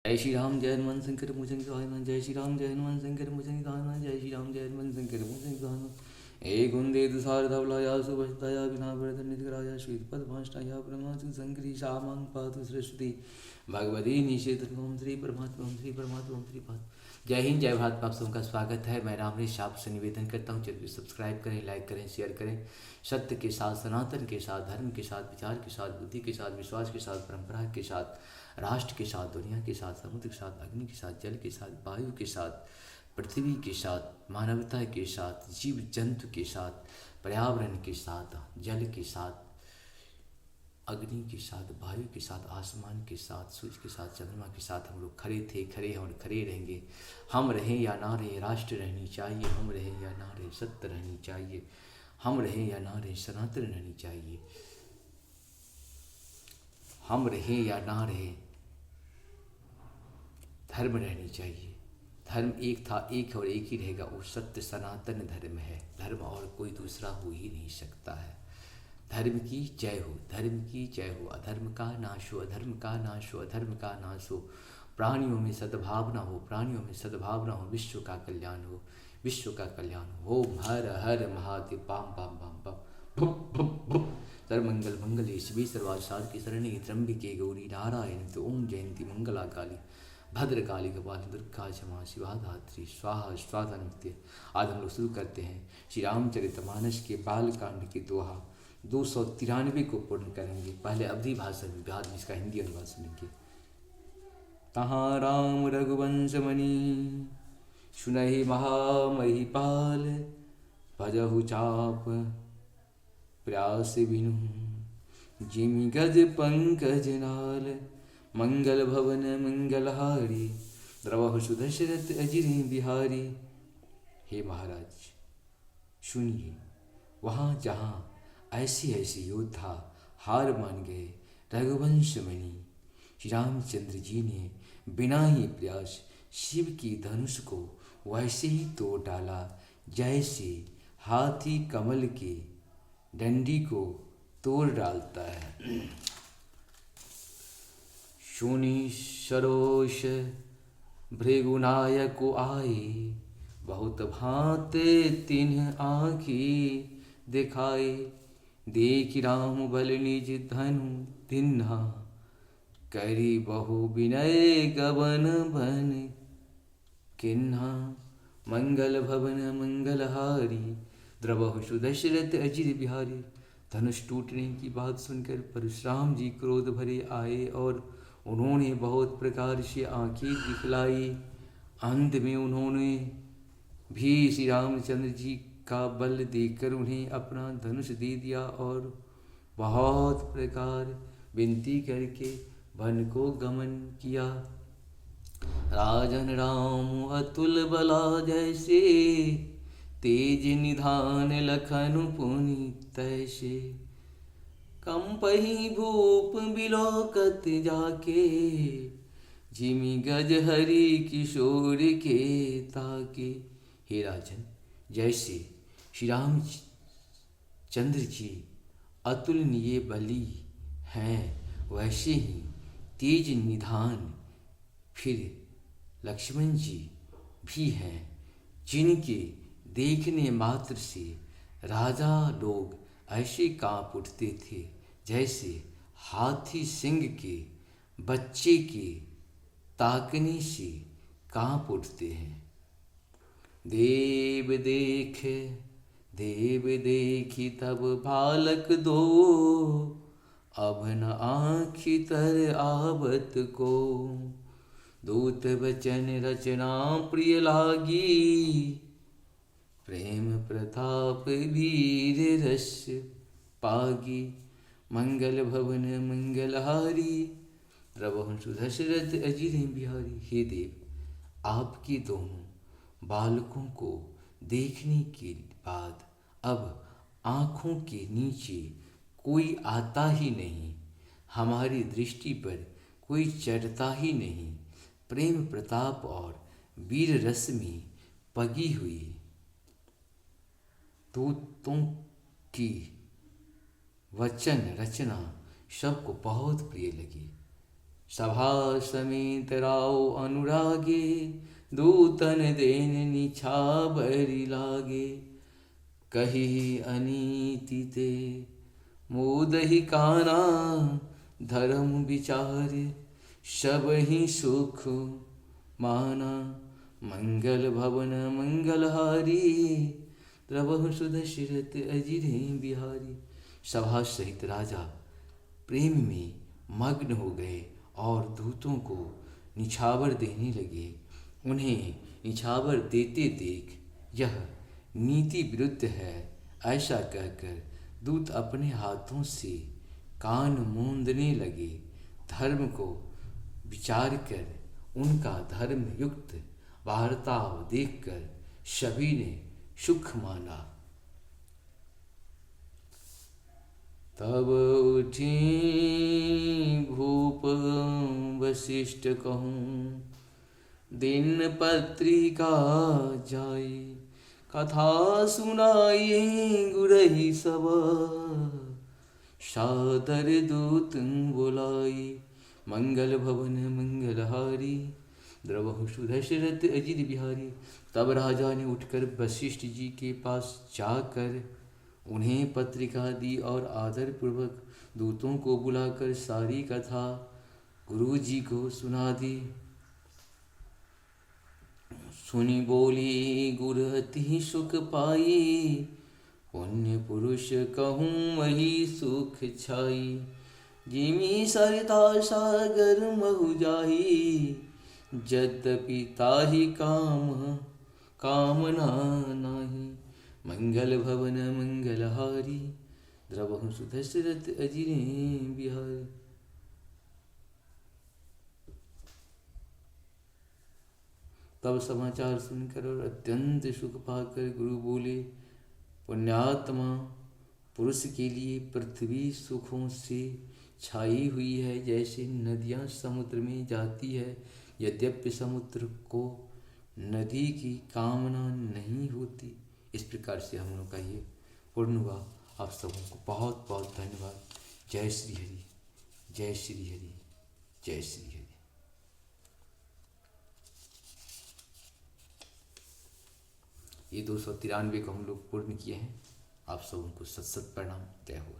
जय श्री राम जय हनुमान शंकर मोचन गाना। जय श्री राम जय हनुमान शंकर मोचन गाना। जय श्री राम जय हनुमान शंकर मोचन गाना। एक वंदे तुषार धवलाया सुभस्ताया विना वर्धन निधिराया श्वेत पद्माष्टाया ब्रह्मासु शंकरी श्यामां पातु सरस्वती भगवती निषेधम श्री परमात्मा श्री परमात्मा श्री पाद। जय हिंद जय भारत। आप सबका स्वागत है। मैं रामरेश आपसे निवेदन करता हूँ, चलिए सब्सक्राइब करें, लाइक करें, शेयर करें। सत्य के साथ, सनातन के साथ, धर्म के साथ, विचार के साथ, बुद्धि के साथ, विश्वास के साथ, परंपरा के साथ, राष्ट्र के साथ, दुनिया के साथ, समुद्र के साथ, अग्नि के साथ, जल के साथ, वायु के साथ, पृथ्वी के साथ, मानवता के साथ, जीव जंतु के साथ, पर्यावरण के साथ, जल के साथ, अग्नि के साथ, वायु के साथ, आसमान के साथ, सूर्य के साथ, चंद्रमा के साथ हम लोग खड़े थे, खड़े हैं और खड़े रहेंगे। हम रहें या ना रहें, राष्ट्र रहनी चाहिए। हम रहें या ना रहें, सत्य रहनी चाहिए। हम रहें या ना रहें, सनातन रहनी चाहिए। हम रहें या ना रहें, धर्म रहनी चाहिए। धर्म एक था, एक और एक ही रहेगा, वो सत्य सनातन धर्म है। धर्म और कोई दूसरा हो ही नहीं सकता है। धर्म की जय हो, धर्म की जय हो। अधर्म का नाश हो, अधर्म का नाश हो, अधर्म का नाश हो। प्राणियों में सद्भावना हो, प्राणियों में सद्भावना हो। विश्व का कल्याण हो, विश्व का कल्याण हो। ओम हर हर महादेव। पाम पाम पाम पाम भुप भुप भुप। सर्वमंगल मंगले शिवे सर्वासार शरण्ये त्र्यंबिके गौरी नारायण तो ओम जयंती मंगला काली भद्रकाली कपाली दुर्गा क्षमा शिवा धात्री स्वाहा स्वाहा नमस्ते। आज हम लोग शुरू करते हैं श्री रामचरितमानस के बाल कांड के दोहा 293 को पूर्ण करेंगे। पहले अवधि भाषा में, बाद में इसका हिंदी अनुवाद सुनेंगे। तहाँ राम रघुवंश मणि सुनहि महामहिपाल भजहु चाप प्रयास बिनु जिमि गज पंकज नाल मंगल भवन मंगलहारी द्रवहु सुदशरथ अजिर बिहारी। हे महाराज सुनिए, वहाँ जहाँ ऐसे ऐसे योद्धा हार मान गए, रघुवंश मणि श्री रामचंद्र जी ने बिना ही प्रयास शिव की धनुष को वैसे ही तोड़ डाला जैसे हाथी कमल के डंडी को तोड़ डालता है। सुनि सरोष भृगुनायक आए, बहुत भांते तिन्ह आँखी दिखाए। देख राम बल निज धनु दिन्हा, करी बहु विनय गवन बन किन्हा। मंगल भवन मंगलहारी द्रवहु सुदशरथ अजिर बिहारी। धनुष टूटने की बात सुनकर परशुराम जी क्रोध भरे आए और उन्होंने बहुत प्रकार से आंखें दिखलाई। अंत में उन्होंने भी श्री रामचंद्र जी का बल देखकर उन्हें अपना धनुष दे दिया और बहुत प्रकार विनती करके वन को गमन किया। राजन राम अतुल बला जैसे, तेज निधान लखन पुनि तैसे। कंपहि भूप बिलोकत जाके, जिमि गज हरि किशोर के ताके। हे राजन, जैसे श्री राम चंद्र जी अतुलनीय बली हैं, वैसे ही तेज निधान फिर लक्ष्मण जी भी हैं, जिनके देखने मात्र से राजा लोग ऐसे कांप उठते थे जैसे हाथी सिंह के बच्चे के ताकने से कांप उठते हैं। देव देखी तब बालक दो, अब न आँखि तर आवत को। दूत बचन रचना प्रिय लागी, प्रेम प्रताप वीर रस पागी। मंगल भवन मंगलहारी द्रवहु सुदशरथ अजिर बिहारी। हे देव, आपके दोनों बालकों को देखने के बाद अब आँखों के नीचे कोई आता ही नहीं, हमारी दृष्टि पर कोई चढ़ता ही नहीं। प्रेम प्रताप और वीर रस में पगी हुई दूतों की वचन रचना सबको बहुत प्रिय लगी। सभा समेत राव अनुरागे, दूतन देन निछावरि लागे। कही अनीति ते मोदहि काना, धर्म विचार सबहि सुख माना। मंगल भवन मंगलहारी, द्रवहु सुदशरथ अजिरे बिहारी। सभा सहित राजा प्रेम में मग्न हो गए और दूतों को निछावर देने लगे। उन्हें निछावर देते देख यह नीति विरुद्ध है ऐसा कहकर दूत अपने हाथों से कान मूंदने लगे। धर्म को विचार कर उनका धर्म युक्त वार्ताव देखकर सभी ने सुख माना। तब उठी भूप वशिष्ठ कहूँ, दिन पत्रिका जाई। कथा सुनाई गुरहि सब, सादर दूत बुलाई। मंगल भवन मंगलहारी, द्रवहु सुदशरथ अजित बिहारी। तब राजा ने उठकर वशिष्ठ जी के पास जाकर उन्हें पत्रिका दी और आदर पूर्वक दूतों को बुलाकर सारी कथा गुरु जी को सुना दी। सुनी बोली गुर अति सुख पाई, पुण्य पुरुष कहूँ वही सुख छाई। जिमी सरिता सागर महु जाही, यद्यपि ताहि कामना नाही। मंगल भवन मंगलहारी, द्रवहु सुदशरथ अजिरे बिहारी। तब समाचार सुनकर और अत्यंत सुख पाकर गुरु बोले, पुण्यात्मा पुरुष के लिए पृथ्वी सुखों से छाई हुई है, जैसे नदियाँ समुद्र में जाती है। यद्यपि समुद्र को नदी की कामना नहीं होती। इस प्रकार से हम लोग का ये पूर्ण हुआ। आप सबों को बहुत बहुत धन्यवाद। जय श्री हरि, जय श्री हरि, जय श्री हरि। ये 293 को हम लोग पूर्ण किए हैं। आप सबों को सत सत प्रणाम। जय हो।